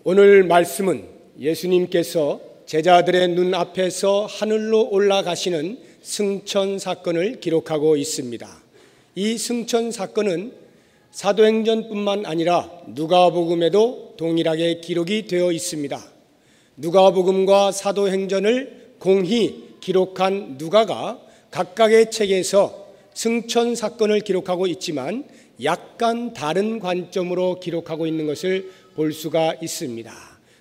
오늘 말씀은 예수님께서 제자들의 눈앞에서 하늘로 올라가시는 승천 사건을 기록하고 있습니다. 이 승천 사건은 사도행전뿐만 아니라 누가복음에도 동일하게 기록이 되어 있습니다. 누가복음과 사도행전을 공히 기록한 누가가 각각의 책에서 승천 사건을 기록하고 있지만 약간 다른 관점으로 기록하고 있는 것을 볼 수가 있습니다.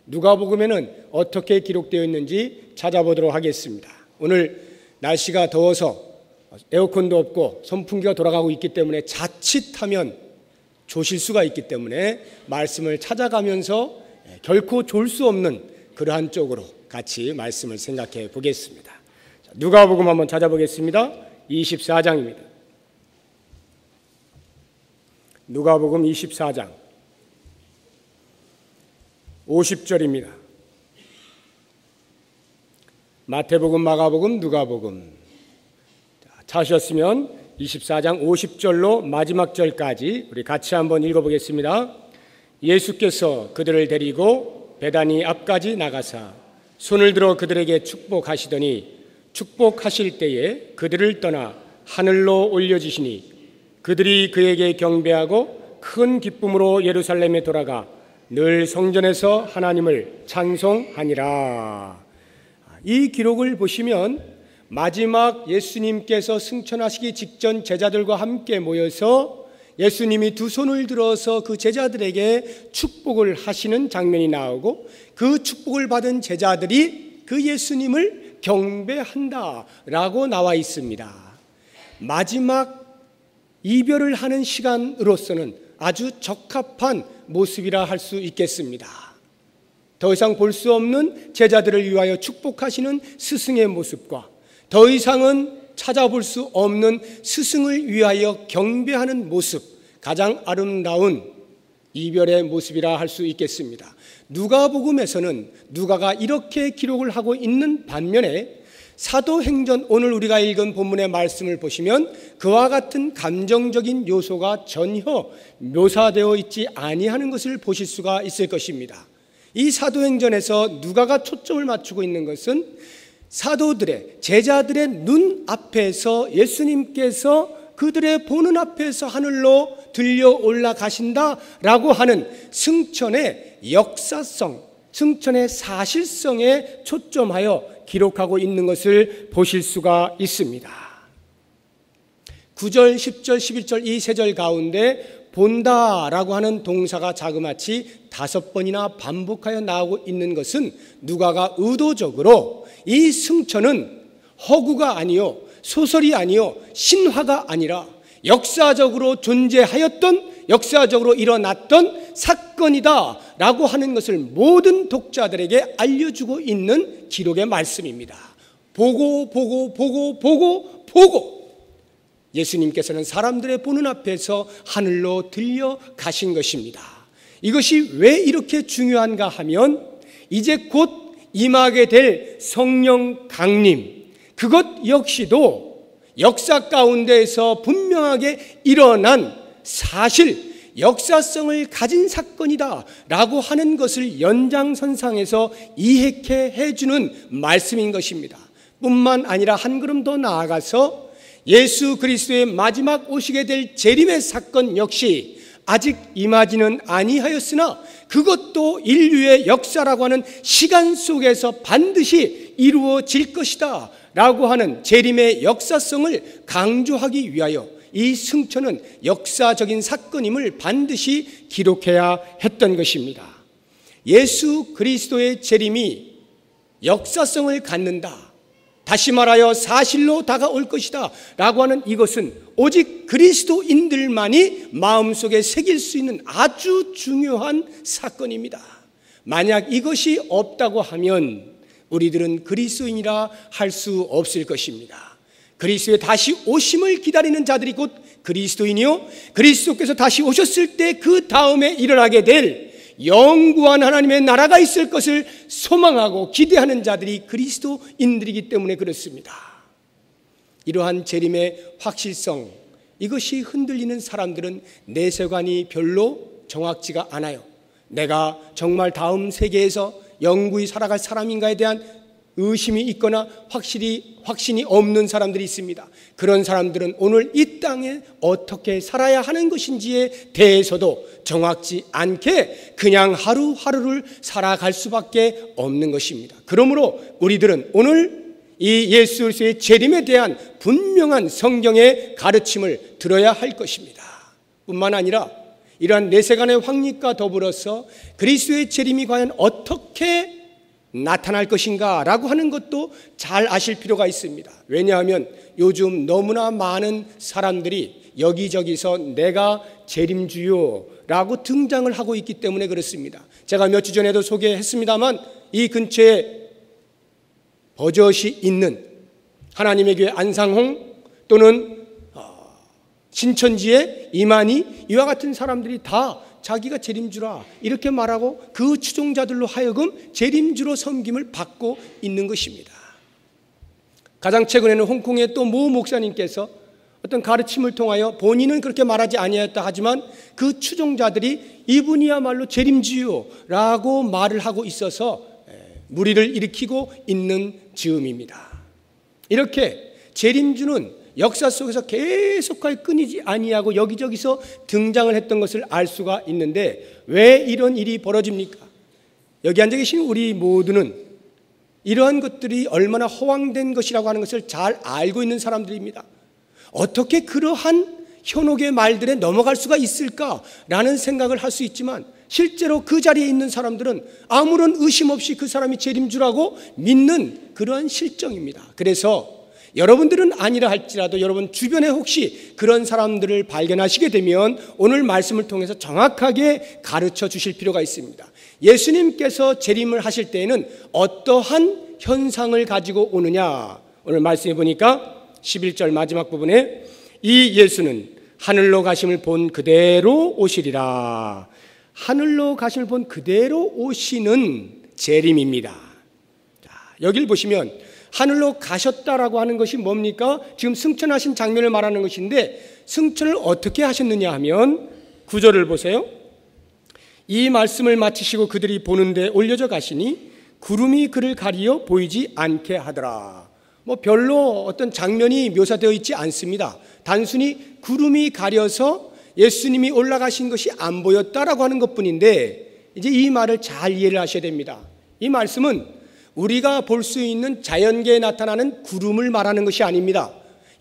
누가복음에는 어떻게 기록되어 있는지 찾아보도록 하겠습니다. 오늘 날씨가 더워서 에어컨도 없고 선풍기가 돌아가고 있기 때문에 자칫하면 조실 수가 있기 때문에 말씀을 찾아가면서 결코 졸 수 없는 그러한 쪽으로 같이 말씀을 생각해 보겠습니다. 누가복음 한번 찾아보겠습니다. 24장입니다. 누가복음 24장 50절입니다. 마태복음, 마가복음, 누가복음 찾으셨으면 24장 50절로 마지막 절까지 우리 같이 한번 읽어보겠습니다. 예수께서 그들을 데리고 베다니 앞까지 나가사 손을 들어 그들에게 축복하시더니 축복하실 때에 그들을 떠나 하늘로 올려주시니 그들이 그에게 경배하고 큰 기쁨으로 예루살렘에 돌아가 늘 성전에서 하나님을 찬송하니라. 이 기록을 보시면 마지막 예수님께서 승천하시기 직전 제자들과 함께 모여서 예수님이 두 손을 들어서 그 제자들에게 축복을 하시는 장면이 나오고 그 축복을 받은 제자들이 그 예수님을 경배한다라고 나와 있습니다. 마지막 이별을 하는 시간으로서는 아주 적합한 모습이라 할 수 있겠습니다. 더 이상 볼 수 없는 제자들을 위하여 축복하시는 스승의 모습과 더 이상은 찾아볼 수 없는 스승을 위하여 경배하는 모습, 가장 아름다운 이별의 모습이라 할 수 있겠습니다. 누가복음에서는 누가가 이렇게 기록을 하고 있는 반면에 사도행전 오늘 우리가 읽은 본문의 말씀을 보시면 그와 같은 감정적인 요소가 전혀 묘사되어 있지 아니하는 것을 보실 수가 있을 것입니다. 이 사도행전에서 누가가 초점을 맞추고 있는 것은 사도들의 제자들의 눈 앞에서 예수님께서 그들의 보는 앞에서 하늘로 들려 올라가신다라고 하는 승천의 역사성, 승천의 사실성에 초점하여 기록하고 있는 것을 보실 수가 있습니다. 9절, 10절, 11절 이 세 절 가운데 본다라고 하는 동사가 자그마치 5번이나 반복하여 나오고 있는 것은 누가가 의도적으로 이 승천은 허구가 아니요 소설이 아니요 신화가 아니라 역사적으로 존재하였던 역사적으로 일어났던 사건이다 라고 하는 것을 모든 독자들에게 알려주고 있는 기록의 말씀입니다. 보고 예수님께서는 사람들의 보는 앞에서 하늘로 들려 가신 것입니다. 이것이 왜 이렇게 중요한가 하면 이제 곧 임하게 될 성령 강림, 그것 역시도 역사 가운데에서 분명하게 일어난 사실, 역사성을 가진 사건이다 라고 하는 것을 연장선상에서 이해케 해주는 말씀인 것입니다. 뿐만 아니라 한 걸음 더 나아가서 예수 그리스도의 마지막 오시게 될 재림의 사건 역시 아직 임하지는 아니하였으나 그것도 인류의 역사라고 하는 시간 속에서 반드시 이루어질 것이다 라고 하는 재림의 역사성을 강조하기 위하여 이 승천은 역사적인 사건임을 반드시 기록해야 했던 것입니다. 예수 그리스도의 재림이 역사성을 갖는다, 다시 말하여 사실로 다가올 것이다 라고 하는 이것은 오직 그리스도인들만이 마음속에 새길 수 있는 아주 중요한 사건입니다. 만약 이것이 없다고 하면 우리들은 그리스도인이라 할 수 없을 것입니다. 그리스도의 다시 오심을 기다리는 자들이 곧 그리스도인이요, 그리스도께서 다시 오셨을 때 그 다음에 일어나게 될 영구한 하나님의 나라가 있을 것을 소망하고 기대하는 자들이 그리스도인들이기 때문에 그렇습니다. 이러한 재림의 확실성, 이것이 흔들리는 사람들은 내세관이 별로 정확지가 않아요. 내가 정말 다음 세계에서 영구히 살아갈 사람인가에 대한 의심이 있거나 확신이 없는 사람들이 있습니다. 그런 사람들은 오늘 이 땅에 어떻게 살아야 하는 것인지에 대해서도 정확지 않게 그냥 하루하루를 살아갈 수밖에 없는 것입니다. 그러므로 우리들은 오늘 이 예수 그리스도의 재림에 대한 분명한 성경의 가르침을 들어야 할 것입니다. 뿐만 아니라 이러한 내세간의 확립과 더불어서 그리스도의 재림이 과연 어떻게 나타날 것인가 라고 하는 것도 잘 아실 필요가 있습니다. 왜냐하면 요즘 너무나 많은 사람들이 여기저기서 내가 재림주요 라고 등장을 하고 있기 때문에 그렇습니다. 제가 몇 주 전에도 소개했습니다만 이 근처에 버젓이 있는 하나님의 교회 안상홍 또는 신천지의 이만희 이와 같은 사람들이 다 자기가 재림주라 이렇게 말하고 그 추종자들로 하여금 재림주로 섬김을 받고 있는 것입니다. 가장 최근에는 홍콩의 또 모 목사님께서 어떤 가르침을 통하여 본인은 그렇게 말하지 아니하였다 하지만 그 추종자들이 이분이야말로 재림주요라고 말을 하고 있어서 무리를 일으키고 있는 즈음입니다. 이렇게 재림주는 역사 속에서 계속하여 끊이지 아니하고 여기저기서 등장을 했던 것을 알 수가 있는데 왜 이런 일이 벌어집니까? 여기 앉아 계신 우리 모두는 이러한 것들이 얼마나 허황된 것이라고 하는 것을 잘 알고 있는 사람들입니다. 어떻게 그러한 현혹의 말들에 넘어갈 수가 있을까라는 생각을 할 수 있지만 실제로 그 자리에 있는 사람들은 아무런 의심 없이 그 사람이 재림주라고 믿는 그러한 실정입니다. 그래서 여러분들은 아니라 할지라도 여러분 주변에 혹시 그런 사람들을 발견하시게 되면 오늘 말씀을 통해서 정확하게 가르쳐 주실 필요가 있습니다. 예수님께서 재림을 하실 때에는 어떠한 현상을 가지고 오느냐, 오늘 말씀해 보니까 11절 마지막 부분에 이 예수는 하늘로 가심을 본 그대로 오시리라. 하늘로 가심을 본 그대로 오시는 재림입니다. 자, 여기를 보시면 하늘로 가셨다라고 하는 것이 뭡니까? 지금 승천하신 장면을 말하는 것인데 승천을 어떻게 하셨느냐 하면 9절을 보세요. 이 말씀을 마치시고 그들이 보는데 올려져 가시니 구름이 그를 가리어 보이지 않게 하더라. 별로 어떤 장면이 묘사되어 있지 않습니다. 단순히 구름이 가려서 예수님이 올라가신 것이 안 보였다라고 하는 것뿐인데 이제 이 말을 잘 이해를 하셔야 됩니다. 이 말씀은 우리가 볼 수 있는 자연계에 나타나는 구름을 말하는 것이 아닙니다.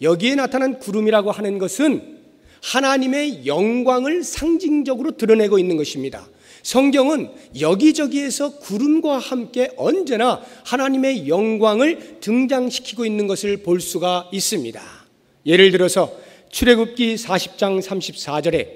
여기에 나타난 구름이라고 하는 것은 하나님의 영광을 상징적으로 드러내고 있는 것입니다. 성경은 여기저기에서 구름과 함께 언제나 하나님의 영광을 등장시키고 있는 것을 볼 수가 있습니다. 예를 들어서 출애굽기 40장 34절에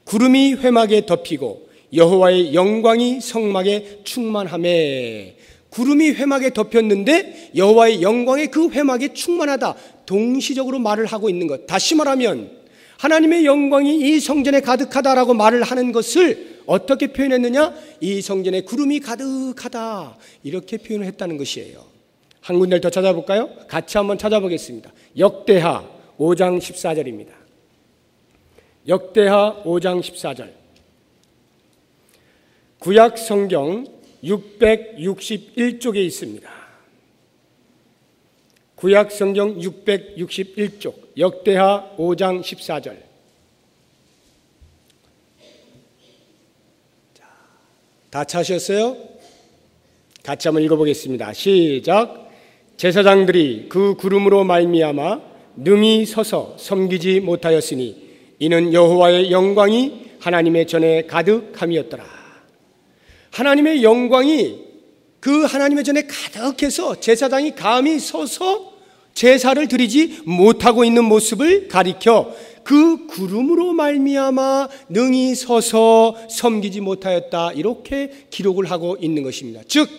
구름이 회막에 덮이고 여호와의 영광이 성막에 충만하매, 구름이 회막에 덮였는데 여호와의 영광이 그 회막에 충만하다, 동시적으로 말을 하고 있는 것. 다시 말하면 하나님의 영광이 이 성전에 가득하다라고 말을 하는 것을 어떻게 표현했느냐? 이 성전에 구름이 가득하다, 이렇게 표현을 했다는 것이에요. 한 군데를 더 찾아볼까요? 같이 한번 찾아보겠습니다. 역대하 5장 14절입니다. 역대하 5장 14절. 구약 성경 661쪽에 있습니다. 구약 성경 661쪽 역대하 5장 14절. 다 찾으셨어요? 같이 한번 읽어보겠습니다. 시작. 제사장들이 그 구름으로 말미암아 능히 서서 섬기지 못하였으니 이는 여호와의 영광이 하나님의 전에 가득함이었더라. 하나님의 영광이 그 하나님의 전에 가득해서 제사장이 감히 서서 제사를 드리지 못하고 있는 모습을 가리켜 그 구름으로 말미암아 능히 서서 섬기지 못하였다, 이렇게 기록을 하고 있는 것입니다. 즉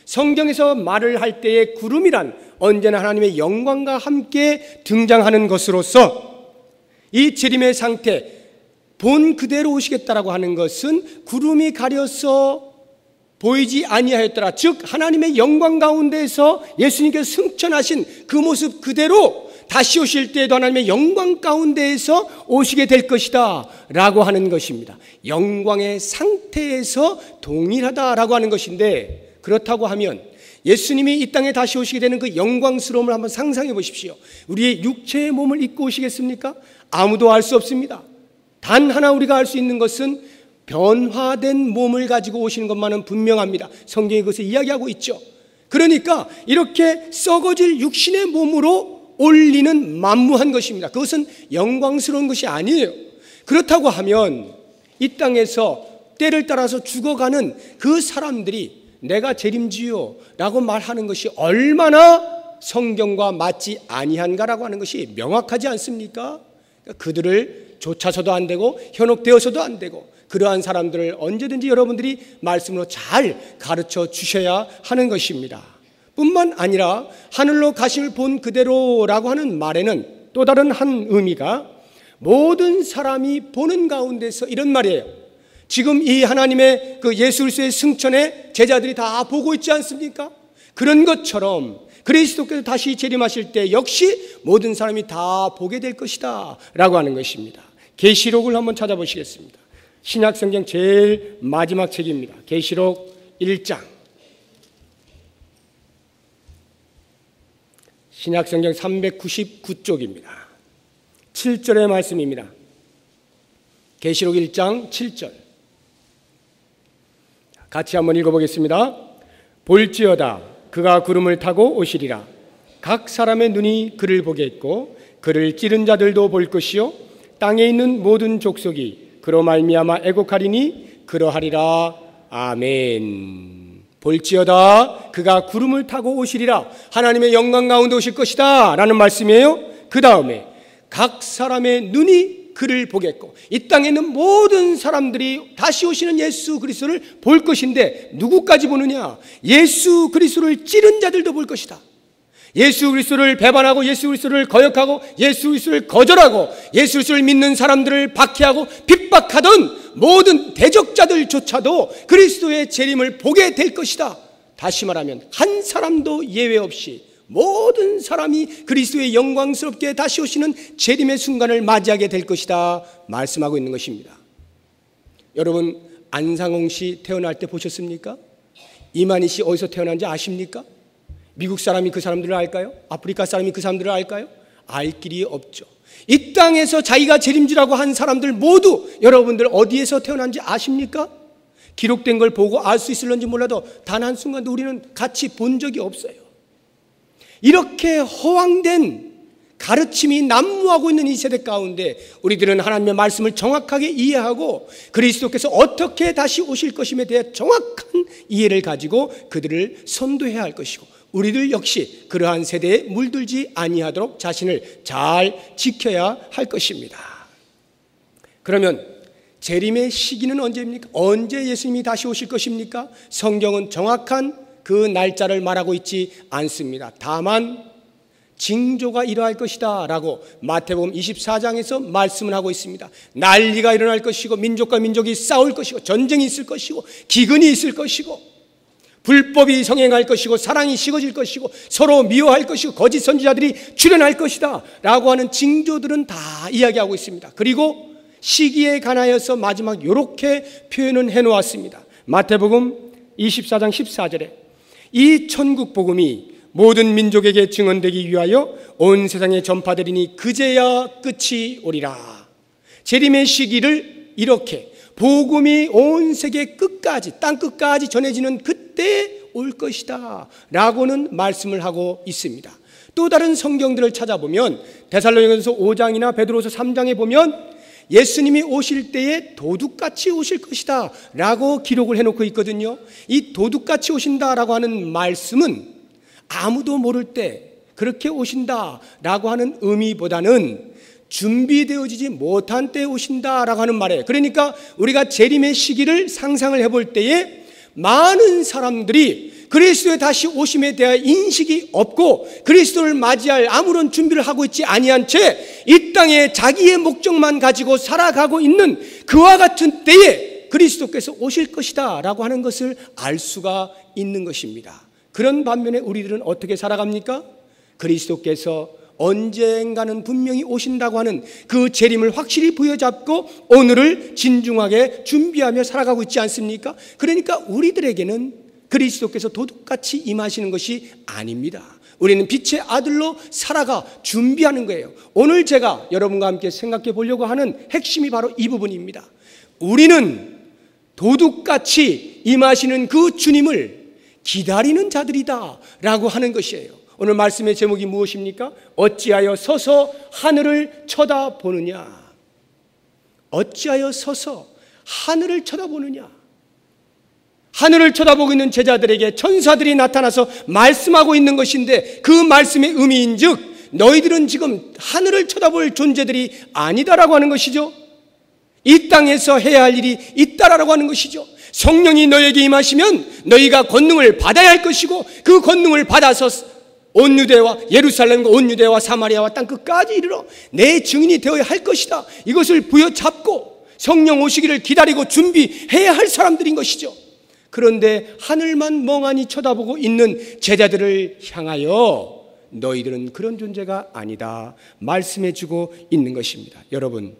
성경에서 말을 할 때의 구름이란 언제나 하나님의 영광과 함께 등장하는 것으로서 이 재림의 상태, 본 그대로 오시겠다라고 하는 것은 구름이 가려서 보이지 아니하였더라. 즉 하나님의 영광 가운데에서 예수님께서 승천하신 그 모습 그대로 다시 오실 때에도 하나님의 영광 가운데에서 오시게 될 것이다 라고 하는 것입니다. 영광의 상태에서 동일하다라고 하는 것인데, 그렇다고 하면 예수님이 이 땅에 다시 오시게 되는 그 영광스러움을 한번 상상해 보십시오. 우리의 육체의 몸을 입고 오시겠습니까? 아무도 알 수 없습니다. 단 하나 우리가 알 수 있는 것은 변화된 몸을 가지고 오시는 것만은 분명합니다. 성경이 그것을 이야기하고 있죠. 그러니까 이렇게 썩어질 육신의 몸으로 올리는 만무한 것입니다. 그것은 영광스러운 것이 아니에요. 그렇다고 하면 이 땅에서 때를 따라서 죽어가는 그 사람들이 내가 재림지요 라고 말하는 것이 얼마나 성경과 맞지 아니한가라고 하는 것이 명확하지 않습니까? 그들을 쫓아서도 안 되고 현혹되어서도 안 되고, 그러한 사람들을 언제든지 여러분들이 말씀으로 잘 가르쳐 주셔야 하는 것입니다. 뿐만 아니라 하늘로 가심을 본 그대로라고 하는 말에는 또 다른 한 의미가, 모든 사람이 보는 가운데서 이런 말이에요. 지금 이 하나님의 그 예수 그리스도의 승천에 제자들이 다 보고 있지 않습니까? 그런 것처럼 그리스도께서 다시 재림하실 때 역시 모든 사람이 다 보게 될 것이다 라고 하는 것입니다. 계시록을 한번 찾아보시겠습니다. 신약성경 제일 마지막 책입니다. 계시록 1장. 신약성경 399쪽입니다. 7절의 말씀입니다. 계시록 1장 7절. 같이 한번 읽어보겠습니다. 볼지어다 그가 구름을 타고 오시리라. 각 사람의 눈이 그를 보겠고 그를 찌른 자들도 볼 것이요 땅에 있는 모든 족속이 그로 말미암아 애곡하리니 그러하리라. 아멘. 볼지어다 그가 구름을 타고 오시리라. 하나님의 영광 가운데 오실 것이다 라는 말씀이에요. 그 다음에 각 사람의 눈이 그를 보겠고, 이 땅에 있는 모든 사람들이 다시 오시는 예수 그리스도를 볼 것인데, 누구까지 보느냐? 예수 그리스도를 찌른 자들도 볼 것이다. 예수 그리스도를 배반하고 예수 그리스도를 거역하고 예수 그리스도를 거절하고 예수 그리스도를 믿는 사람들을 박해하고 핍박하던 모든 대적자들조차도 그리스도의 재림을 보게 될 것이다. 다시 말하면 한 사람도 예외 없이 모든 사람이 그리스도의 영광스럽게 다시 오시는 재림의 순간을 맞이하게 될 것이다 말씀하고 있는 것입니다. 여러분, 안상홍 씨 태어날 때 보셨습니까? 이만희 씨 어디서 태어난지 아십니까? 미국 사람이 그 사람들을 알까요? 아프리카 사람이 그 사람들을 알까요? 알 길이 없죠. 이 땅에서 자기가 재림지라고 한 사람들 모두 여러분들 어디에서 태어난지 아십니까? 기록된 걸 보고 알 수 있을런지 몰라도 단 한순간도 우리는 같이 본 적이 없어요. 이렇게 허황된 가르침이 난무하고 있는 이 세대 가운데 우리들은 하나님의 말씀을 정확하게 이해하고 그리스도께서 어떻게 다시 오실 것임에 대해 정확한 이해를 가지고 그들을 선도해야 할 것이고, 우리들 역시 그러한 세대에 물들지 아니하도록 자신을 잘 지켜야 할 것입니다. 그러면 재림의 시기는 언제입니까? 언제 예수님이 다시 오실 것입니까? 성경은 정확한 그 날짜를 말하고 있지 않습니다. 다만 징조가 일어날 것이다 라고 마태복음 24장에서 말씀을 하고 있습니다. 난리가 일어날 것이고 민족과 민족이 싸울 것이고 전쟁이 있을 것이고 기근이 있을 것이고 불법이 성행할 것이고 사랑이 식어질 것이고 서로 미워할 것이고 거짓 선지자들이 출현할 것이다 라고 하는 징조들은 다 이야기하고 있습니다. 그리고 시기에 관하여서 마지막 이렇게 표현은 해놓았습니다. 마태복음 24장 14절에 이 천국 복음이 모든 민족에게 증언되기 위하여 온 세상에 전파되리니 그제야 끝이 오리라. 재림의 시기를 이렇게 복음이 온 세계 끝까지 땅 끝까지 전해지는 그때 올 것이다 라고는 말씀을 하고 있습니다. 또 다른 성경들을 찾아보면 데살로니가서 5장이나 베드로서 3장에 보면 예수님이 오실 때에 도둑같이 오실 것이다 라고 기록을 해놓고 있거든요. 이 도둑같이 오신다라고 하는 말씀은 아무도 모를 때 그렇게 오신다 라고 하는 의미보다는 준비되어지지 못한 때에 오신다라고 하는 말이에요. 그러니까 우리가 재림의 시기를 상상을 해볼 때에 많은 사람들이 그리스도의 다시 오심에 대한 인식이 없고 그리스도를 맞이할 아무런 준비를 하고 있지 아니한 채 이 땅에 자기의 목적만 가지고 살아가고 있는 그와 같은 때에 그리스도께서 오실 것이다 라고 하는 것을 알 수가 있는 것입니다. 그런 반면에 우리들은 어떻게 살아갑니까? 그리스도께서 언젠가는 분명히 오신다고 하는 그 재림을 확실히 부여잡고 오늘을 진중하게 준비하며 살아가고 있지 않습니까? 그러니까 우리들에게는 그리스도께서 도둑같이 임하시는 것이 아닙니다. 우리는 빛의 아들로 살아가 준비하는 거예요. 오늘 제가 여러분과 함께 생각해 보려고 하는 핵심이 바로 이 부분입니다. 우리는 도둑같이 임하시는 그 주님을 기다리는 자들이다 라고 하는 것이에요. 오늘 말씀의 제목이 무엇입니까? 어찌하여 서서 하늘을 쳐다보느냐. 어찌하여 서서 하늘을 쳐다보느냐. 하늘을 쳐다보고 있는 제자들에게 천사들이 나타나서 말씀하고 있는 것인데 그 말씀의 의미인즉 너희들은 지금 하늘을 쳐다볼 존재들이 아니다라고 하는 것이죠. 이 땅에서 해야 할 일이 있다라고 하는 것이죠. 성령이 너에게 임하시면 너희가 권능을 받아야 할 것이고 그 권능을 받아서 온 유대와 예루살렘과 온 유대와 사마리아와 땅 끝까지 이르러 내 증인이 되어야 할 것이다. 이것을 부여잡고 성령 오시기를 기다리고 준비해야 할 사람들인 것이죠. 그런데 하늘만 멍하니 쳐다보고 있는 제자들을 향하여 너희들은 그런 존재가 아니다 말씀해 주고 있는 것입니다. 여러분,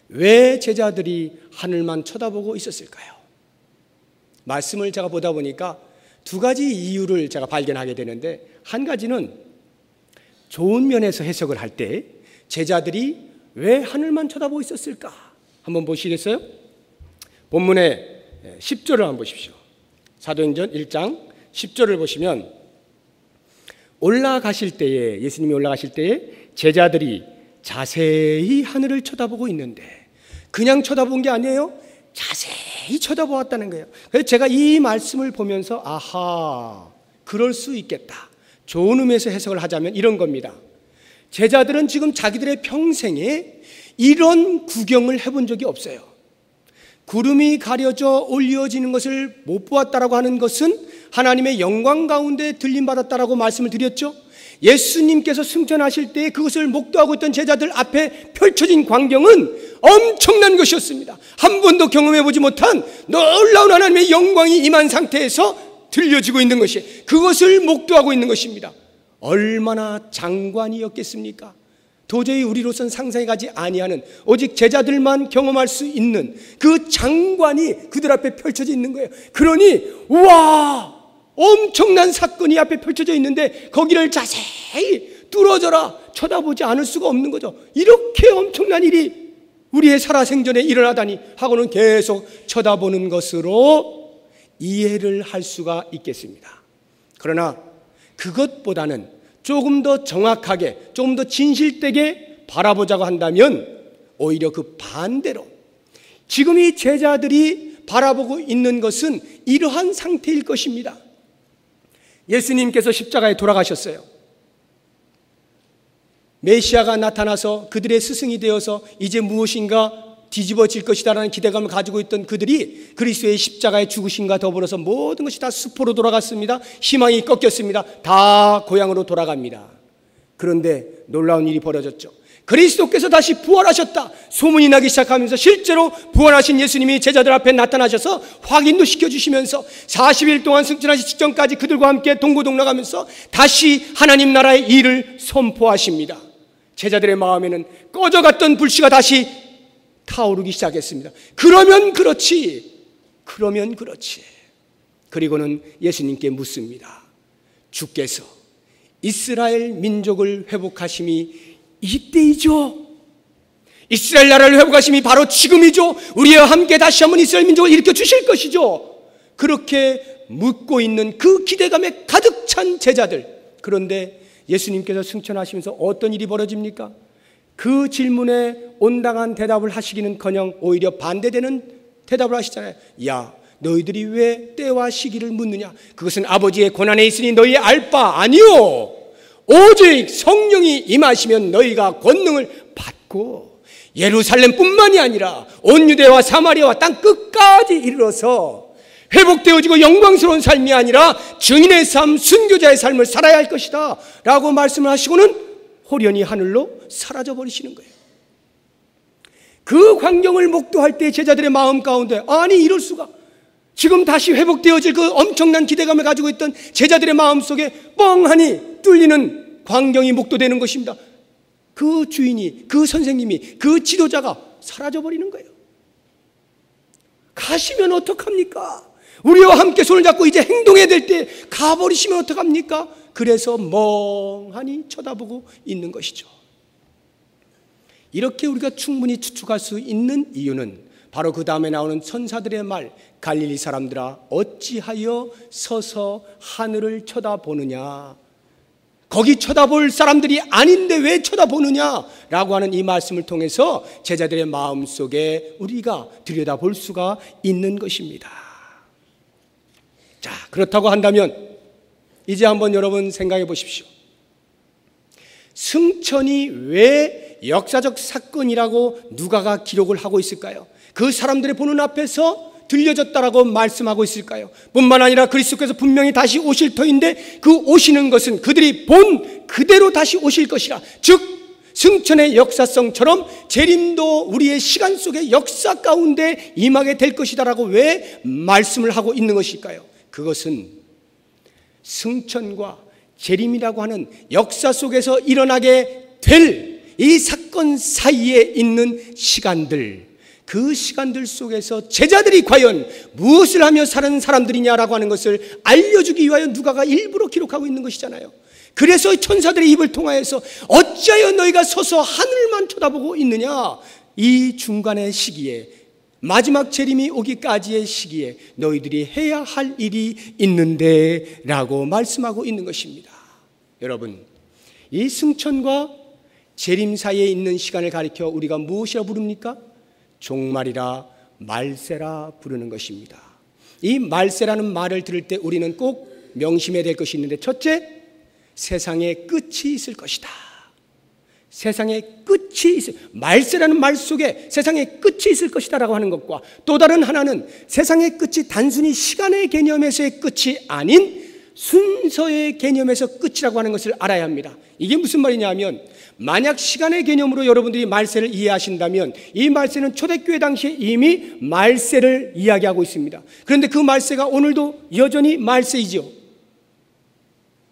왜 제자들이 하늘만 쳐다보고 있었을까요? 말씀을 제가 보다 보니까 두 가지 이유를 제가 발견하게 되는데, 한 가지는 좋은 면에서 해석을 할 때 제자들이 왜 하늘만 쳐다보고 있었을까? 한번 보시겠어요? 본문의 10절을 한번 보십시오. 사도행전 1장 10절을 보시면 올라가실 때에, 예수님이 올라가실 때에 제자들이 자세히 하늘을 쳐다보고 있는데, 그냥 쳐다본 게 아니에요. 자세히 쳐다보았다는 거예요. 그래서 제가 이 말씀을 보면서 아하, 그럴 수 있겠다. 좋은 의미에서 해석을 하자면 이런 겁니다. 제자들은 지금 자기들의 평생에 이런 구경을 해본 적이 없어요. 구름이 가려져 올려지는 것을 못 보았다라고 하는 것은 하나님의 영광 가운데 들림받았다라고 말씀을 드렸죠. 예수님께서 승천하실 때 그것을 목도하고 있던 제자들 앞에 펼쳐진 광경은 엄청난 것이었습니다. 한 번도 경험해보지 못한 놀라운 하나님의 영광이 임한 상태에서 들려지고 있는 것이, 그것을 목도하고 있는 것입니다. 얼마나 장관이었겠습니까? 도저히 우리로선 상상해 가지 아니하는, 오직 제자들만 경험할 수 있는 그 장관이 그들 앞에 펼쳐져 있는 거예요. 그러니 우와, 엄청난 사건이 앞에 펼쳐져 있는데 거기를 자세히 뚫어져라 쳐다보지 않을 수가 없는 거죠. 이렇게 엄청난 일이 우리의 살아생전에 일어나다니 하고는 계속 쳐다보는 것으로 이해를 할 수가 있겠습니다. 그러나 그것보다는 조금 더 정확하게, 조금 더 진실되게 바라보자고 한다면 오히려 그 반대로 지금 이 제자들이 바라보고 있는 것은 이러한 상태일 것입니다. 예수님께서 십자가에 돌아가셨어요. 메시아가 나타나서 그들의 스승이 되어서 이제 무엇인가 뒤집어질 것이다라는 기대감을 가지고 있던 그들이 그리스도의 십자가의 죽으심과 더불어서 모든 것이 다 수포로 돌아갔습니다. 희망이 꺾였습니다. 다 고향으로 돌아갑니다. 그런데 놀라운 일이 벌어졌죠. 그리스도께서 다시 부활하셨다 소문이 나기 시작하면서 실제로 부활하신 예수님이 제자들 앞에 나타나셔서 확인도 시켜주시면서 40일 동안 승천하시 직전까지 그들과 함께 동고동락하면서 다시 하나님 나라의 일을 선포하십니다. 제자들의 마음에는 꺼져갔던 불씨가 다시 타오르기 시작했습니다. 그러면 그렇지. 그리고는 예수님께 묻습니다. 주께서 이스라엘 민족을 회복하심이 이때이죠. 이스라엘 나라를 회복하심이 바로 지금이죠. 우리와 함께 다시 한번 이스라엘 민족을 일으켜 주실 것이죠. 그렇게 묻고 있는 그 기대감에 가득 찬 제자들. 그런데 예수님께서 승천하시면서 어떤 일이 벌어집니까? 그 질문에 온당한 대답을 하시기는커녕 오히려 반대되는 대답을 하시잖아요. 야, 너희들이 왜 때와 시기를 묻느냐? 그것은 아버지의 권한에 있으니 너희 알 바 아니오. 오직 성령이 임하시면 너희가 권능을 받고 예루살렘뿐만이 아니라 온 유대와 사마리아와 땅 끝까지 이르러서 회복되어지고 영광스러운 삶이 아니라 증인의 삶, 순교자의 삶을 살아야 할 것이다 라고 말씀을 하시고는 호련히 하늘로 사라져 버리시는 거예요. 그 광경을 목도할 때 제자들의 마음 가운데 아니 이럴 수가, 지금 다시 회복되어질 그 엄청난 기대감을 가지고 있던 제자들의 마음속에 뻥하니 뚫리는 광경이 목도되는 것입니다. 그 주인이, 그 선생님이, 그 지도자가 사라져버리는 거예요. 가시면 어떡합니까? 우리와 함께 손을 잡고 이제 행동해야 될 때 가버리시면 어떡합니까? 그래서 멍하니 쳐다보고 있는 것이죠. 이렇게 우리가 충분히 추측할 수 있는 이유는 바로 그 다음에 나오는 천사들의 말, 갈릴리 사람들아 어찌하여 서서 하늘을 쳐다보느냐, 거기 쳐다볼 사람들이 아닌데 왜 쳐다보느냐라고 하는 이 말씀을 통해서 제자들의 마음속에 우리가 들여다볼 수가 있는 것입니다. 자, 그렇다고 한다면 이제 한번 여러분 생각해 보십시오. 승천이 왜 역사적 사건이라고 누가가 기록을 하고 있을까요? 그 사람들의 보는 앞에서 들려졌다라고 말씀하고 있을까요? 뿐만 아니라 그리스도께서 분명히 다시 오실 터인데 그 오시는 것은 그들이 본 그대로 다시 오실 것이라, 즉 승천의 역사성처럼 재림도 우리의 시간 속의 역사 가운데 임하게 될 것이다라고 왜 말씀을 하고 있는 것일까요? 그것은 승천과 재림이라고 하는 역사 속에서 일어나게 될 이 사건 사이에 있는 시간들, 그 시간들 속에서 제자들이 과연 무엇을 하며 사는 사람들이냐라고 하는 것을 알려주기 위하여 누가가 일부러 기록하고 있는 것이잖아요. 그래서 천사들의 입을 통하여서 어찌하여 너희가 서서 하늘만 쳐다보고 있느냐, 이 중간의 시기에, 마지막 재림이 오기까지의 시기에 너희들이 해야 할 일이 있는데 라고 말씀하고 있는 것입니다. 여러분, 이 승천과 재림 사이에 있는 시간을 가리켜 우리가 무엇이라 부릅니까? 종말이라, 말세라 부르는 것입니다. 이 말세라는 말을 들을 때 우리는 꼭 명심해야 될 것이 있는데, 첫째, 세상에 끝이 있을 것이다. 세상에 끝이 있을, 말세라는 말 속에 세상에 끝이 있을 것이다 라고 하는 것과, 또 다른 하나는 세상의 끝이 단순히 시간의 개념에서의 끝이 아닌 순서의 개념에서 끝이라고 하는 것을 알아야 합니다. 이게 무슨 말이냐 하면, 만약 시간의 개념으로 여러분들이 말세를 이해하신다면 이 말세는 초대교회 당시에 이미 말세를 이야기하고 있습니다. 그런데 그 말세가 오늘도 여전히 말세이죠.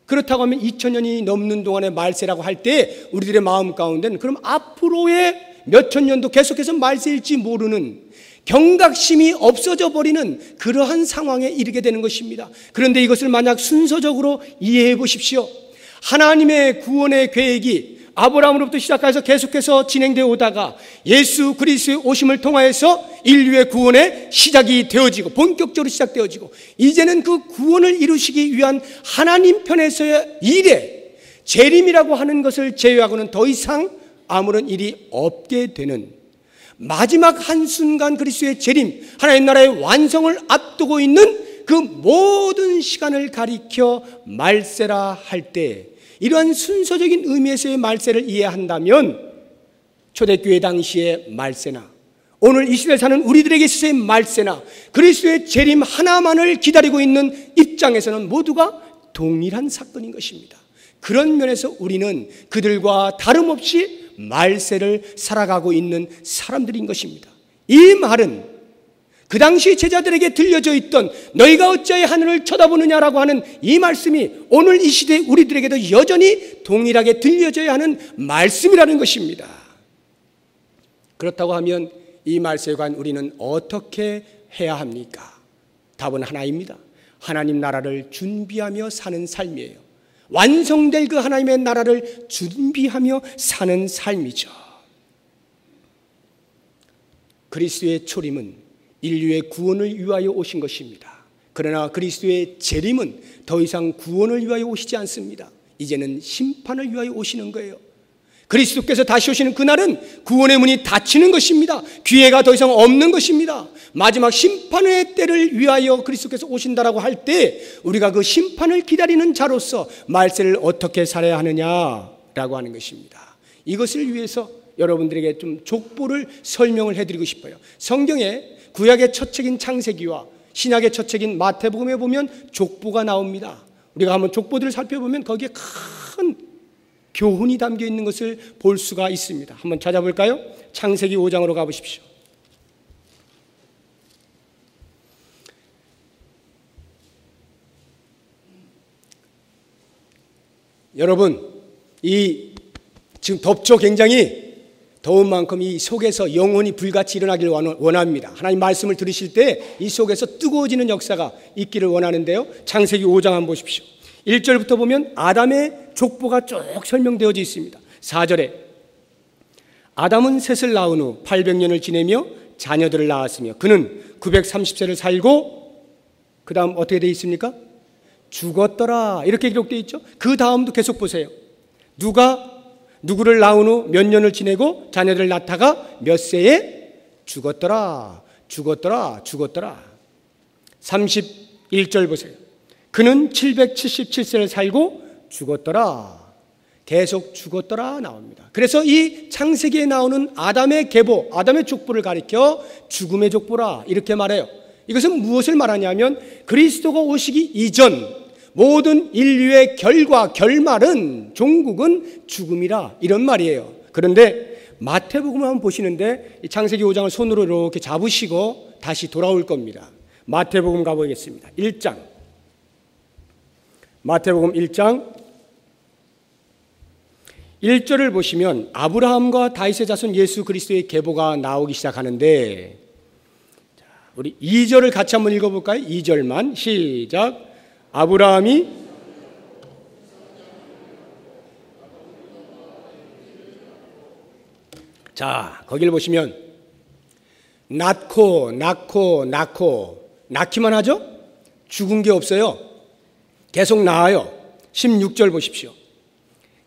그렇다고 하면 2000년이 넘는 동안의 말세라고 할 때 우리들의 마음 가운데는 그럼 앞으로의 몇천 년도 계속해서 말세일지 모르는, 경각심이 없어져 버리는 그러한 상황에 이르게 되는 것입니다. 그런데 이것을 만약 순서적으로 이해해 보십시오. 하나님의 구원의 계획이 아브라함으로부터 시작해서 계속해서 진행되어 오다가 예수 그리스도의 오심을 통하여서 인류의 구원의 시작이 되어지고 본격적으로 시작되어지고, 이제는 그 구원을 이루시기 위한 하나님 편에서의 일에 재림이라고 하는 것을 제외하고는 더 이상 아무런 일이 없게 되는 마지막 한순간 그리스도의 재림, 하나님 나라의 완성을 앞두고 있는 그 모든 시간을 가리켜 말세라 할 때, 이러한 순서적인 의미에서의 말세를 이해한다면 초대교회 당시의 말세나 오늘 이 시대에 사는 우리들에게 있어서의 말세나 그리스도의 재림 하나만을 기다리고 있는 입장에서는 모두가 동일한 사건인 것입니다. 그런 면에서 우리는 그들과 다름없이 말세를 살아가고 있는 사람들인 것입니다. 이 말은 그 당시 제자들에게 들려져 있던 너희가 어찌하여 하늘을 쳐다보느냐라고 하는 이 말씀이 오늘 이 시대에 우리들에게도 여전히 동일하게 들려져야 하는 말씀이라는 것입니다. 그렇다고 하면 이 말씀에 관한 우리는 어떻게 해야 합니까? 답은 하나입니다. 하나님 나라를 준비하며 사는 삶이에요. 완성될 그 하나님의 나라를 준비하며 사는 삶이죠. 그리스도의 초림은 인류의 구원을 위하여 오신 것입니다. 그러나 그리스도의 재림은 더 이상 구원을 위하여 오시지 않습니다. 이제는 심판을 위하여 오시는 거예요. 그리스도께서 다시 오시는 그날은 구원의 문이 닫히는 것입니다. 기회가 더 이상 없는 것입니다. 마지막 심판의 때를 위하여 그리스도께서 오신다라고 할 때 우리가 그 심판을 기다리는 자로서 말세를 어떻게 살아야 하느냐라고 하는 것입니다. 이것을 위해서 여러분들에게 좀 족보를 설명을 해드리고 싶어요. 성경에 구약의 첫 책인 창세기와 신약의 첫 책인 마태복음에 보면 족보가 나옵니다. 우리가 한번 족보들을 살펴보면 거기에 큰 교훈이 담겨 있는 것을 볼 수가 있습니다. 한번 찾아볼까요? 창세기 5장으로 가보십시오. 여러분, 지금 덥죠. 굉장히 더운 만큼 이 속에서 영혼이 불같이 일어나기를 원합니다. 하나님 말씀을 들으실 때 이 속에서 뜨거워지는 역사가 있기를 원하는데요. 창세기 5장 한번 보십시오. 1절부터 보면 아담의 족보가 쭉 설명되어져 있습니다. 4절에 아담은 셋을 낳은 후 800년을 지내며 자녀들을 낳았으며 그는 930세를 살고 그 다음 어떻게 되어 있습니까? 죽었더라 이렇게 기록되어 있죠. 그 다음도 계속 보세요. 누구를 낳은 후 몇 년을 지내고 자녀들을 낳다가 몇 세에 죽었더라. 31절 보세요. 그는 777세를 살고 죽었더라. 계속 죽었더라 나옵니다. 그래서 이 창세기에 나오는 아담의 계보, 아담의 족보를 가리켜 죽음의 족보라 이렇게 말해요. 이것은 무엇을 말하냐면 그리스도가 오시기 이전 모든 인류의 결말은 종국은 죽음이라 이런 말이에요. 그런데 마태복음을 한번 보시는데 이 창세기 5장을 손으로 이렇게 잡으시고 다시 돌아올 겁니다. 마태복음 가보겠습니다. 1장. 마태복음 1장 1절을 보시면 아브라함과 다윗의 자손 예수 그리스도의 계보가 나오기 시작하는데 우리 2절을 같이 한번 읽어볼까요? 2절만 시작. 아브라함이 자 거기를 보시면 낳기만 하죠? 죽은 게 없어요. 계속 낳아요. 16절 보십시오.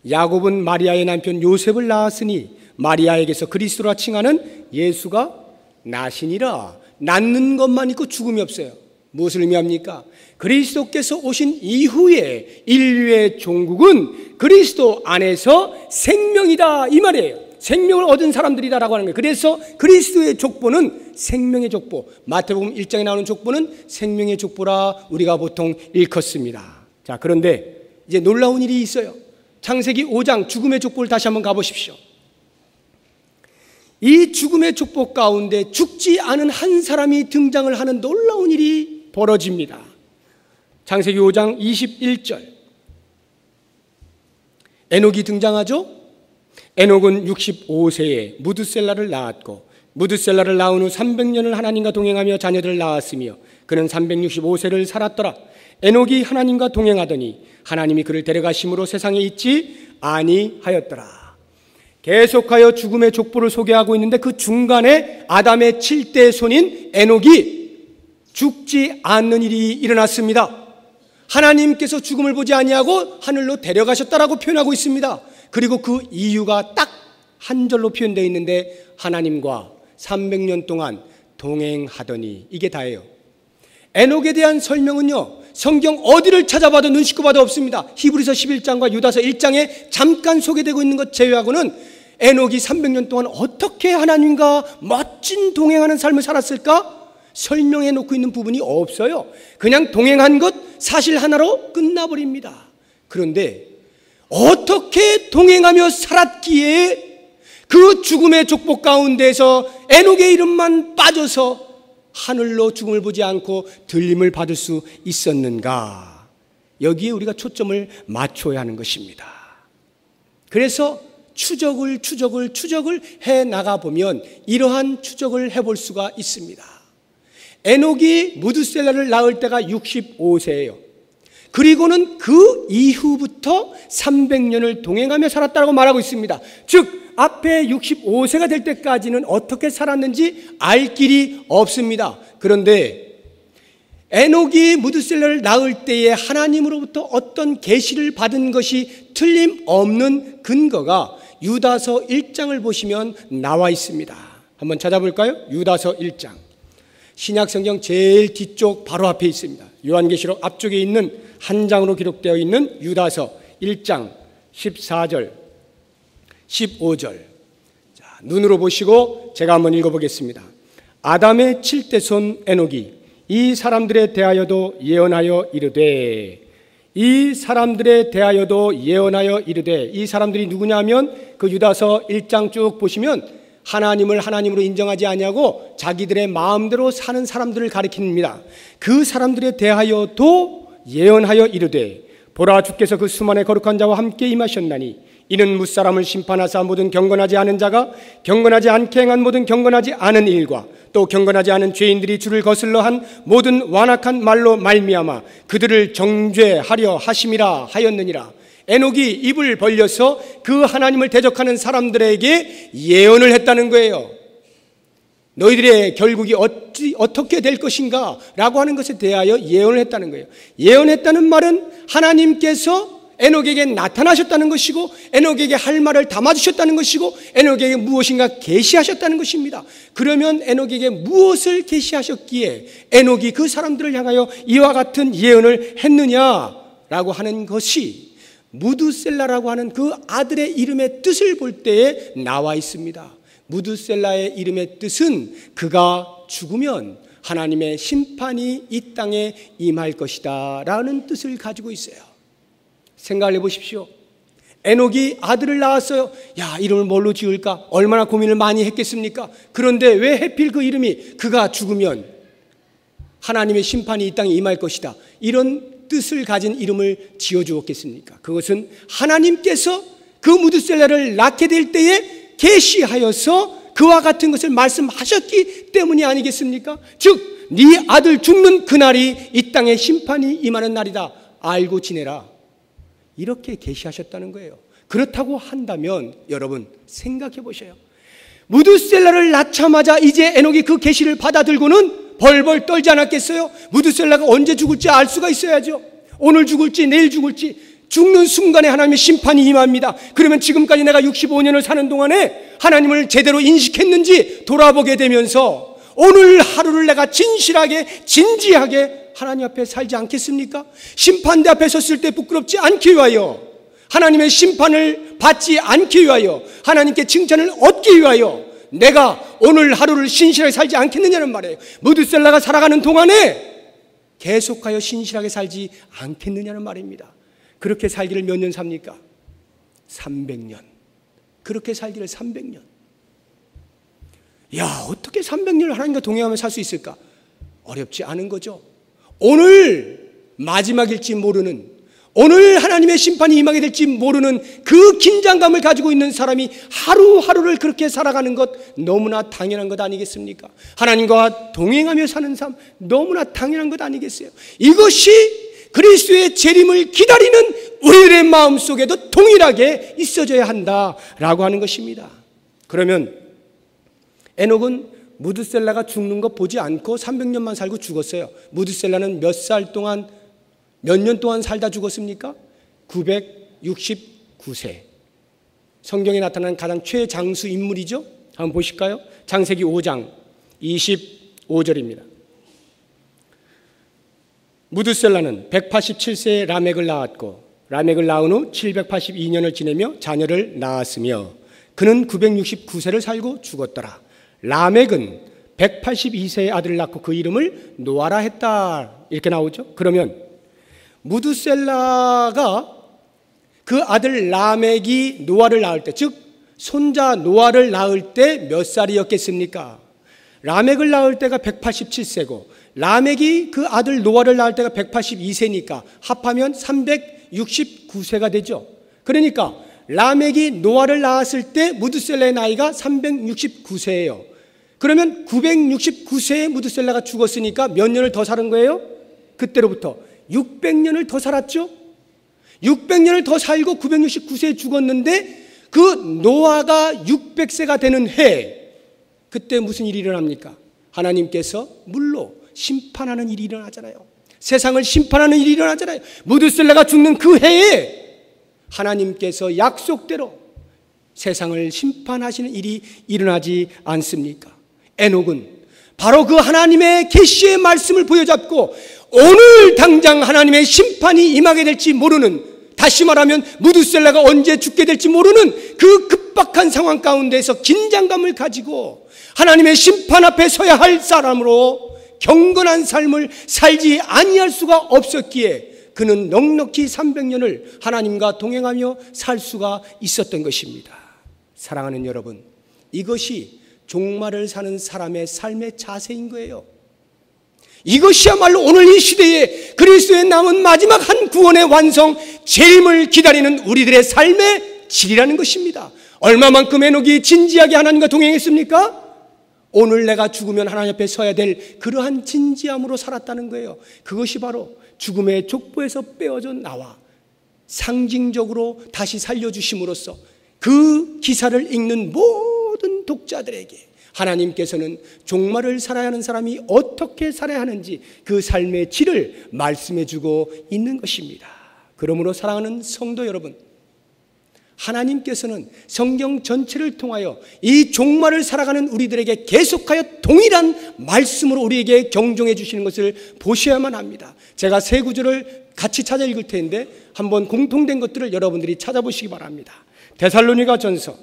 야곱은 마리아의 남편 요셉을 낳았으니 마리아에게서 그리스도라 칭하는 예수가 나시니라. 낳는 것만 있고 죽음이 없어요. 무엇을 의미합니까? 그리스도께서 오신 이후에 인류의 종국은 그리스도 안에서 생명이다 이 말이에요. 생명을 얻은 사람들이다라고 하는 거예요. 그래서 그리스도의 족보는 생명의 족보, 마태복음 1장에 나오는 족보는 생명의 족보라 우리가 보통 일컫습니다. 자, 그런데 이제 놀라운 일이 있어요. 창세기 5장 죽음의 족보를 다시 한번 가보십시오. 이 죽음의 족보 가운데 죽지 않은 한 사람이 등장을 하는 놀라운 일이 벌어집니다. 창세기 5장 21절 에녹이 등장하죠. 에녹은 65세에 무드셀라를 낳았고 무드셀라를 낳은 후 300년을 하나님과 동행하며 자녀들을 낳았으며 그는 365세를 살았더라. 에녹이 하나님과 동행하더니 하나님이 그를 데려가심으로 세상에 있지 아니하였더라. 계속하여 죽음의 족보를 소개하고 있는데 그 중간에 아담의 7대 손인 에녹이 죽지 않는 일이 일어났습니다. 하나님께서 죽음을 보지 아니하고 하늘로 데려가셨다라고 표현하고 있습니다. 그리고 그 이유가 딱 한 절로 표현되어 있는데 하나님과 300년 동안 동행하더니 이게 다예요. 에녹에 대한 설명은요 성경 어디를 찾아봐도 눈 씻고 봐도 없습니다. 히브리서 11장과 유다서 1장에 잠깐 소개되고 있는 것 제외하고는 에녹이 300년 동안 어떻게 하나님과 멋진 동행하는 삶을 살았을까 설명해 놓고 있는 부분이 없어요. 그냥 동행한 것 사실 하나로 끝나버립니다. 그런데 어떻게 동행하며 살았기에 그 죽음의 족보 가운데서 에녹의 이름만 빠져서 하늘로 죽음을 보지 않고 들림을 받을 수 있었는가? 여기에 우리가 초점을 맞춰야 하는 것입니다. 그래서 추적을 해 나가 보면 이러한 추적을 해볼 수가 있습니다. 에녹이 무드셀라를 낳을 때가 65세예요. 그리고는 그 이후부터 300년을 동행하며 살았다고 말하고 있습니다. 즉 앞에 65세가 될 때까지는 어떻게 살았는지 알 길이 없습니다. 그런데 에녹이 무드셀라를 낳을 때에 하나님으로부터 어떤 계시를 받은 것이 틀림없는 근거가 유다서 1장을 보시면 나와 있습니다. 한번 찾아볼까요? 유다서 1장. 신약성경 제일 뒤쪽 바로 앞에 있습니다. 요한계시록 앞쪽에 있는 한 장으로 기록되어 있는 유다서 1장 14절 15절. 자, 눈으로 보시고 제가 한번 읽어보겠습니다. 아담의 7대 손 에녹이 이 사람들에 대하여도 예언하여 이르되 이 사람들에 대하여도 예언하여 이르되 이 사람들이 누구냐면 그 유다서 1장 쭉 보시면 하나님을 하나님으로 인정하지 아니하고 자기들의 마음대로 사는 사람들을 가리킵니다. 그 사람들에 대하여도 예언하여 이르되 보라 주께서 그 수만의 거룩한 자와 함께 임하셨나니 이는 무사람을 심판하사 모든 경건하지 않은 자가 경건하지 않게 행한 모든 경건하지 않은 일과 또 경건하지 않은 죄인들이 주를 거슬러 한 모든 완악한 말로 말미암아 그들을 정죄하려 하심이라 하였느니라. 에녹이 입을 벌려서 그 하나님을 대적하는 사람들에게 예언을 했다는 거예요. 너희들의 결국이 어떻게 될 것인가 라고 하는 것에 대하여 예언을 했다는 거예요. 예언했다는 말은 하나님께서 에녹에게 나타나셨다는 것이고 에녹에게 할 말을 담아주셨다는 것이고 에녹에게 무엇인가 계시하셨다는 것입니다. 그러면 에녹에게 무엇을 계시하셨기에 에녹이 그 사람들을 향하여 이와 같은 예언을 했느냐라고 하는 것이 무드셀라라고 하는 그 아들의 이름의 뜻을 볼 때에 나와 있습니다. 무드셀라의 이름의 뜻은 그가 죽으면 하나님의 심판이 이 땅에 임할 것이다 라는 뜻을 가지고 있어요. 생각을 해보십시오. 에녹이 아들을 낳았어요. 야, 이름을 뭘로 지을까? 얼마나 고민을 많이 했겠습니까? 그런데 왜 하필 그 이름이 그가 죽으면 하나님의 심판이 이 땅에 임할 것이다, 이런 뜻을 가진 이름을 지어주었겠습니까? 그것은 하나님께서 그 무드셀라를 낳게 될 때에 계시하여서 그와 같은 것을 말씀하셨기 때문이 아니겠습니까? 즉, 네 아들 죽는 그날이 이 땅에 심판이 임하는 날이다, 알고 지내라, 이렇게 계시하셨다는 거예요. 그렇다고 한다면 여러분 생각해 보셔요. 무드셀라를 낳자마자 이제 에녹이 그 계시를 받아들고는 벌벌 떨지 않았겠어요? 무드셀라가 언제 죽을지 알 수가 있어야죠. 오늘 죽을지 내일 죽을지, 죽는 순간에 하나님의 심판이 임합니다. 그러면 지금까지 내가 65년을 사는 동안에 하나님을 제대로 인식했는지 돌아보게 되면서 오늘 하루를 내가 진실하게 진지하게 하나님 앞에 살지 않겠습니까? 심판대 앞에 섰을 때 부끄럽지 않기 위하여, 하나님의 심판을 받지 않기 위하여, 하나님께 칭찬을 얻기 위하여 내가 오늘 하루를 신실하게 살지 않겠느냐는 말이에요. 무드셀라가 살아가는 동안에 계속하여 신실하게 살지 않겠느냐는 말입니다. 그렇게 살기를 몇 년 삽니까? 300년. 그렇게 살기를 300년. 야, 어떻게 300년을 하나님과 동행하며 살 수 있을까? 어렵지 않은 거죠. 오늘 마지막일지 모르는, 오늘 하나님의 심판이 임하게 될지 모르는 그 긴장감을 가지고 있는 사람이 하루하루를 그렇게 살아가는 것 너무나 당연한 것 아니겠습니까? 하나님과 동행하며 사는 삶 너무나 당연한 것 아니겠어요? 이것이 그리스도의 재림을 기다리는 우리들의 마음속에도 동일하게 있어져야 한다라고 하는 것입니다. 그러면 에녹은 무드셀라가 죽는 거 보지 않고 300년만 살고 죽었어요. 무드셀라는 몇 년 동안 살다 죽었습니까? 969세. 성경에 나타난 가장 최장수 인물이죠. 한번 보실까요? 창세기 5장 25절입니다. 무드셀라는 187세에 라멕을 낳았고 라멕을 낳은 후 782년을 지내며 자녀를 낳았으며 그는 969세를 살고 죽었더라. 라멕은 182세의 아들을 낳고 그 이름을 노아라 했다, 이렇게 나오죠. 그러면 무드셀라가 그 아들 라멕이 노아를 낳을 때, 즉 손자 노아를 낳을 때 몇 살이었겠습니까? 라멕을 낳을 때가 187세고 라멕이 그 아들 노아를 낳을 때가 182세니까 합하면 369세가 되죠. 그러니까 라멕이 노아를 낳았을 때 무드셀라의 나이가 369세예요. 그러면 969세에 무드셀라가 죽었으니까 몇 년을 더 사는 거예요? 그때로부터 600년을 더 살았죠. 600년을 더 살고 969세에 죽었는데 그 노아가 600세가 되는 해, 그때 무슨 일이 일어납니까? 하나님께서 물로 심판하는 일이 일어나잖아요. 세상을 심판하는 일이 일어나잖아요. 무드셀라가 죽는 그 해에 하나님께서 약속대로 세상을 심판하시는 일이 일어나지 않습니까? 에녹은 바로 그 하나님의 계시의 말씀을 부여잡고 오늘 당장 하나님의 심판이 임하게 될지 모르는, 다시 말하면 무드셀라가 언제 죽게 될지 모르는 그 급박한 상황 가운데서 긴장감을 가지고 하나님의 심판 앞에 서야 할 사람으로 경건한 삶을 살지 아니할 수가 없었기에 그는 넉넉히 300년을 하나님과 동행하며 살 수가 있었던 것입니다. 사랑하는 여러분, 이것이 종말을 사는 사람의 삶의 자세인 거예요. 이것이야말로 오늘 이 시대에 그리스도의 남은 마지막 한 구원의 완성, 재림을 기다리는 우리들의 삶의 질이라는 것입니다. 얼마만큼 에녹이 진지하게 하나님과 동행했습니까? 오늘 내가 죽으면 하나님 앞에 서야 될 그러한 진지함으로 살았다는 거예요. 그것이 바로 죽음의 족보에서 빼어져 나와 상징적으로 다시 살려주심으로써 그 기사를 읽는 모든 독자들에게 하나님께서는 종말을 살아야 하는 사람이 어떻게 살아야 하는지 그 삶의 질을 말씀해주고 있는 것입니다. 그러므로 사랑하는 성도 여러분, 하나님께서는 성경 전체를 통하여 이 종말을 살아가는 우리들에게 계속하여 동일한 말씀으로 우리에게 경종해 주시는 것을 보셔야만 합니다. 제가 세 구절을 같이 찾아 읽을 텐데 한번 공통된 것들을 여러분들이 찾아보시기 바랍니다. 데살로니가 전서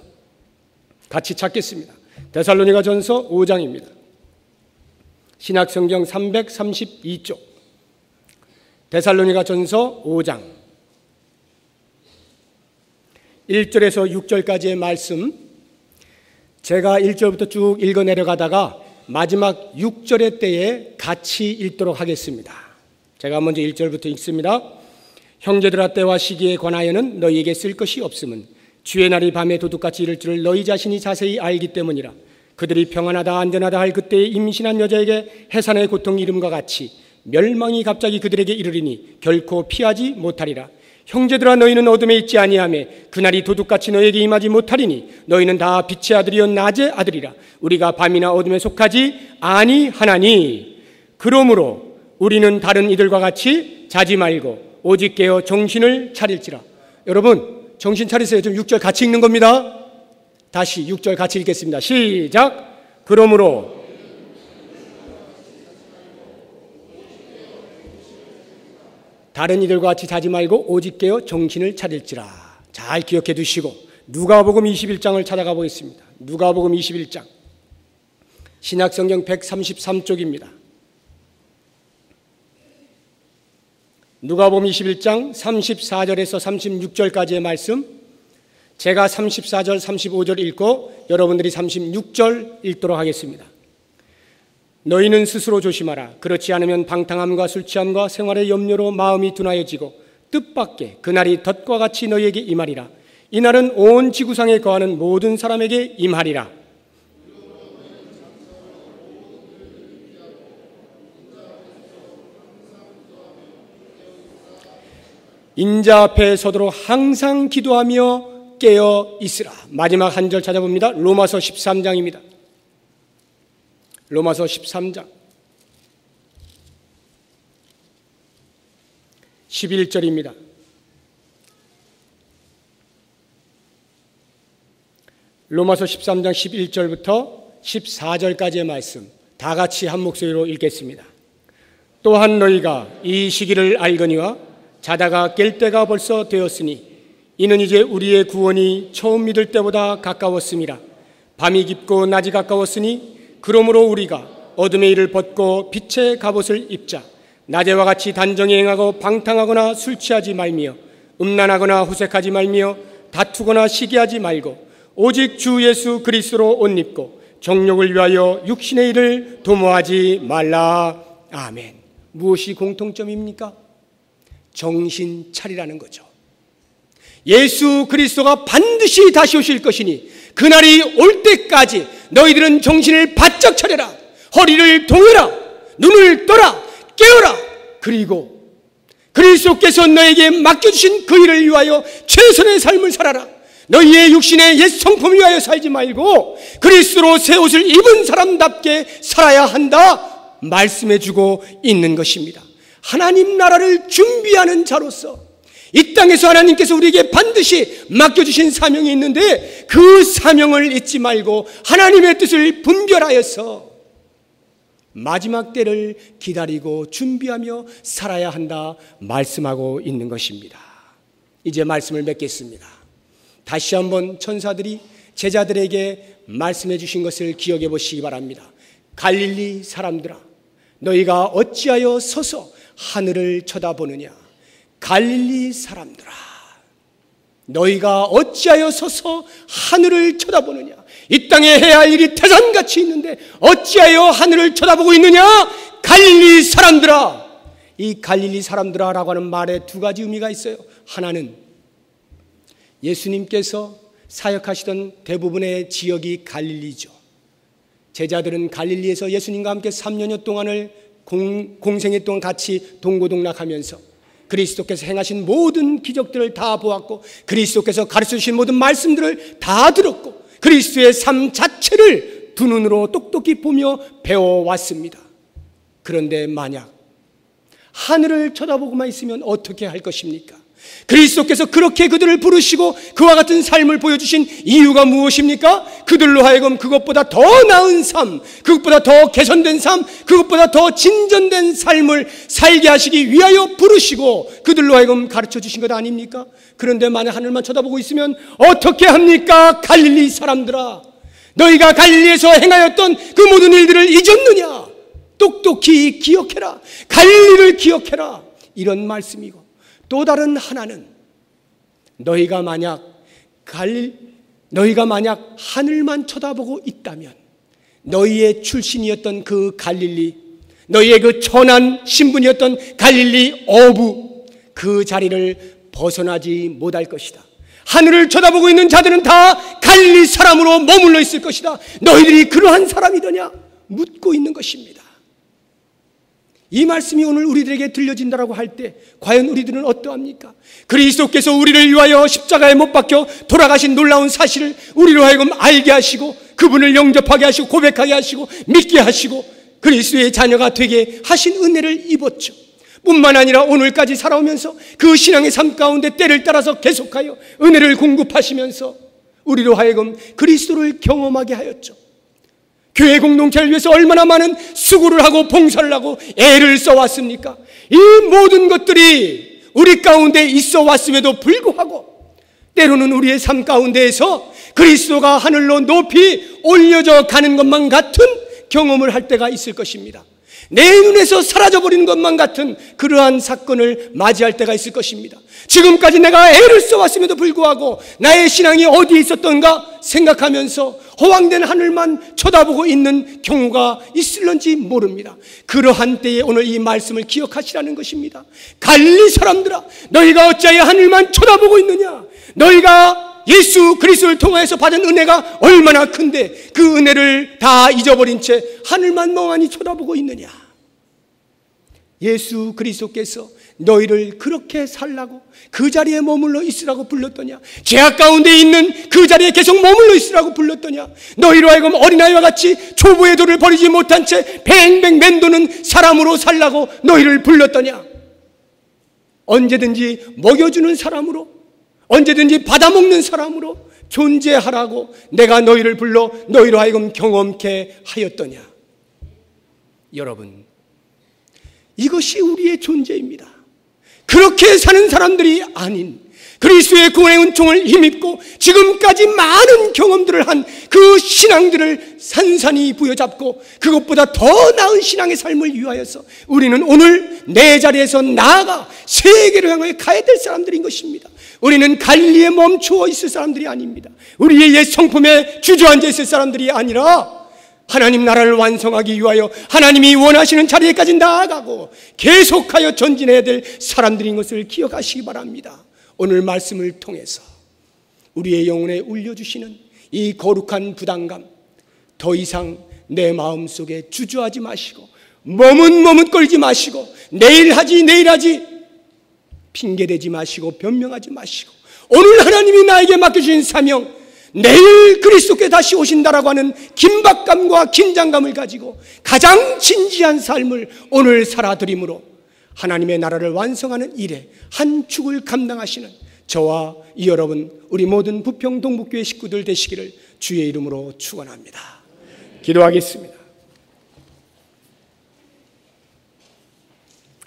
같이 찾겠습니다. 데살로니가 전서 5장입니다. 신약성경 332쪽 데살로니가 전서 5장 1절에서 6절까지의 말씀, 제가 1절부터 쭉 읽어 내려가다가 마지막 6절의 때에 같이 읽도록 하겠습니다. 제가 먼저 1절부터 읽습니다. 형제들아, 때와 시기에 관하여는 너희에게 쓸 것이 없음은 주의 날이 밤에 도둑같이 이를 줄을 너희 자신이 자세히 알기 때문이라. 그들이 평안하다 안전하다 할 그때에 임신한 여자에게 해산의 고통 이름과 같이 멸망이 갑자기 그들에게 이르리니 결코 피하지 못하리라. 형제들아, 너희는 어둠에 있지 아니하며 그날이 도둑같이 너희에게 임하지 못하리니 너희는 다 빛의 아들이요 낮의 아들이라. 우리가 밤이나 어둠에 속하지 아니하나니 그러므로 우리는 다른 이들과 같이 자지 말고 오직 깨어 정신을 차릴지라. 여러분 정신 차리세요. 좀 6절 같이 읽는 겁니다. 다시 6절 같이 읽겠습니다. 시작. 그러므로 다른 이들과 같이 자지 말고 오직 깨어 정신을 차릴지라. 잘 기억해 두시고 누가복음 21장을 찾아가 보겠습니다. 누가복음 21장 신약성경 133쪽입니다. 누가복음 21장 34절에서 36절까지의 말씀, 제가 34절 35절 읽고 여러분들이 36절 읽도록 하겠습니다. 너희는 스스로 조심하라. 그렇지 않으면 방탕함과 술취함과 생활의 염려로 마음이 둔하여지고 뜻밖의 그날이 덫과 같이 너희에게 임하리라. 이날은 온 지구상에 거하는 모든 사람에게 임하리라. 인자 앞에 서도록 항상 기도하며 깨어 있으라. 마지막 한 절 찾아봅니다. 로마서 13장입니다. 로마서 13장 11절입니다. 로마서 13장 11절부터 14절까지의 말씀 다 같이 한 목소리로 읽겠습니다. 또한 너희가 이 시기를 알거니와 자다가 깰 때가 벌써 되었으니 이는 이제 우리의 구원이 처음 믿을 때보다 가까웠음이라. 밤이 깊고 낮이 가까웠으니 그러므로 우리가 어둠의 일을 벗고 빛의 갑옷을 입자. 낮에와 같이 단정히 행하고 방탕하거나 술 취하지 말며 음란하거나 후색하지 말며 다투거나 시기하지 말고 오직 주 예수 그리스도로 옷 입고 정욕을 위하여 육신의 일을 도모하지 말라. 아멘. 무엇이 공통점입니까? 정신 차리라는 거죠. 예수 그리스도가 반드시 다시 오실 것이니 그날이 올 때까지 너희들은 정신을 바짝 차려라. 허리를 동여라. 눈을 떠라. 깨어라. 그리고 그리스도께서 너에게 맡겨주신 그 일을 위하여 최선의 삶을 살아라. 너희의 육신의 옛 성품을 위하여 살지 말고 그리스도로 새 옷을 입은 사람답게 살아야 한다 말씀해주고 있는 것입니다. 하나님 나라를 준비하는 자로서 이 땅에서 하나님께서 우리에게 반드시 맡겨주신 사명이 있는데 그 사명을 잊지 말고 하나님의 뜻을 분별하여서 마지막 때를 기다리고 준비하며 살아야 한다 말씀하고 있는 것입니다. 이제 말씀을 맺겠습니다. 다시 한번 천사들이 제자들에게 말씀해 주신 것을 기억해 보시기 바랍니다. 갈릴리 사람들아, 너희가 어찌하여 서서 하늘을 쳐다보느냐. 갈릴리 사람들아, 너희가 어찌하여 서서 하늘을 쳐다보느냐. 이 땅에 해야 할 일이 태산같이 있는데 어찌하여 하늘을 쳐다보고 있느냐. 갈릴리 사람들아. 이 갈릴리 사람들아 라고 하는 말에 두 가지 의미가 있어요. 하나는 예수님께서 사역하시던 대부분의 지역이 갈릴리죠. 제자들은 갈릴리에서 예수님과 함께 3년여 동안을 공생애 동안 같이 동고동락하면서 그리스도께서 행하신 모든 기적들을 다 보았고, 그리스도께서 가르쳐주신 모든 말씀들을 다 들었고, 그리스도의 삶 자체를 두 눈으로 똑똑히 보며 배워왔습니다. 그런데 만약 하늘을 쳐다보고만 있으면 어떻게 할 것입니까? 그리스도께서 그렇게 그들을 부르시고 그와 같은 삶을 보여주신 이유가 무엇입니까? 그들로 하여금 그것보다 더 나은 삶, 그것보다 더 개선된 삶, 그것보다 더 진전된 삶을 살게 하시기 위하여 부르시고 그들로 하여금 가르쳐 주신 것 아닙니까? 그런데 만약 하늘만 쳐다보고 있으면 어떻게 합니까? 갈릴리 사람들아, 너희가 갈릴리에서 행하였던 그 모든 일들을 잊었느냐? 똑똑히 기억해라. 갈릴리를 기억해라. 이런 말씀이고, 또 다른 하나는 너희가 만약 하늘만 쳐다보고 있다면 너희의 출신이었던 그 갈릴리, 너희의 그 천한 신분이었던 갈릴리 어부, 그 자리를 벗어나지 못할 것이다. 하늘을 쳐다보고 있는 자들은 다 갈릴리 사람으로 머물러 있을 것이다. 너희들이 그러한 사람이더냐? 묻고 있는 것입니다. 이 말씀이 오늘 우리들에게 들려진다고 할 때 과연 우리들은 어떠합니까? 그리스도께서 우리를 위하여 십자가에 못 박혀 돌아가신 놀라운 사실을 우리로 하여금 알게 하시고, 그분을 영접하게 하시고, 고백하게 하시고, 믿게 하시고, 그리스도의 자녀가 되게 하신 은혜를 입었죠. 뿐만 아니라 오늘까지 살아오면서 그 신앙의 삶 가운데 때를 따라서 계속하여 은혜를 공급하시면서 우리로 하여금 그리스도를 경험하게 하였죠. 교회 공동체를 위해서 얼마나 많은 수고를 하고 봉사를 하고 애를 써왔습니까? 이 모든 것들이 우리 가운데 있어 왔음에도 불구하고 때로는 우리의 삶 가운데에서 그리스도가 하늘로 높이 올려져 가는 것만 같은 경험을 할 때가 있을 것입니다. 내 눈에서 사라져버리는 것만 같은 그러한 사건을 맞이할 때가 있을 것입니다. 지금까지 내가 애를 써왔음에도 불구하고 나의 신앙이 어디에 있었던가 생각하면서 허황된 하늘만 쳐다보고 있는 경우가 있을런지 모릅니다. 그러한 때에 오늘 이 말씀을 기억하시라는 것입니다. 갈릴리 사람들아, 너희가 어찌하여 하늘만 쳐다보고 있느냐? 너희가 예수 그리스도를 통하여서 받은 은혜가 얼마나 큰데 그 은혜를 다 잊어버린 채 하늘만 멍하니 쳐다보고 있느냐? 예수 그리스도께서 너희를 그렇게 살라고 그 자리에 머물러 있으라고 불렀더냐? 죄악 가운데 있는 그 자리에 계속 머물러 있으라고 불렀더냐? 너희로 하여금 어린아이와 같이 초보의 도를 버리지 못한 채 뱅뱅 맴도는 사람으로 살라고 너희를 불렀더냐? 언제든지 먹여주는 사람으로, 언제든지 받아먹는 사람으로 존재하라고 내가 너희를 불러 너희로 하여금 경험케 하였더냐? 여러분, 이것이 우리의 존재입니다. 그렇게 사는 사람들이 아닌 그리스도의 구원의 은총을 힘입고 지금까지 많은 경험들을 한 그 신앙들을 산산히 부여잡고 그것보다 더 나은 신앙의 삶을 위하여서 우리는 오늘 내 자리에서 나아가 세계를 향해 가야 될 사람들인 것입니다. 우리는 갈릴리에 멈추어 있을 사람들이 아닙니다. 우리의 옛 성품에 주저앉아 있을 사람들이 아니라 하나님 나라를 완성하기 위하여 하나님이 원하시는 자리에까지 나아가고 계속하여 전진해야 될 사람들인 것을 기억하시기 바랍니다. 오늘 말씀을 통해서 우리의 영혼에 울려주시는 이 거룩한 부담감, 더 이상 내 마음속에 주저하지 마시고 머뭇머뭇거리지 마시고 내일 하지 핑계대지 마시고 변명하지 마시고 오늘 하나님이 나에게 맡겨주신 사명, 내일 그리스도께 다시 오신다라고 하는 긴박감과 긴장감을 가지고 가장 진지한 삶을 오늘 살아드림으로 하나님의 나라를 완성하는 일에 한 축을 감당하시는 저와 이 여러분, 우리 모든 부평 동북교회 식구들 되시기를 주의 이름으로 축원합니다. 기도하겠습니다.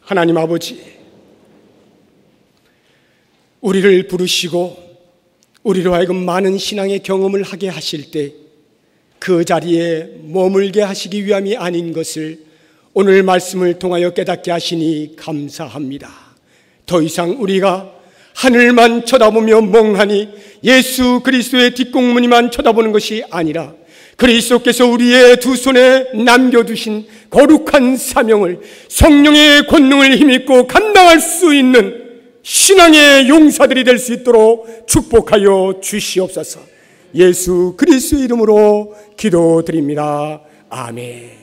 하나님 아버지, 우리를 부르시고 우리로 하여금 많은 신앙의 경험을 하게 하실 때 그 자리에 머물게 하시기 위함이 아닌 것을 오늘 말씀을 통하여 깨닫게 하시니 감사합니다. 더 이상 우리가 하늘만 쳐다보며 멍하니 예수 그리스도의 뒷공무니만 쳐다보는 것이 아니라 그리스도께서 우리의 두 손에 남겨두신 거룩한 사명을 성령의 권능을 힘입고 감당할 수 있는 신앙의 용사들이 될 수 있도록 축복하여 주시옵소서. 예수 그리스도의 이름으로 기도드립니다. 아멘.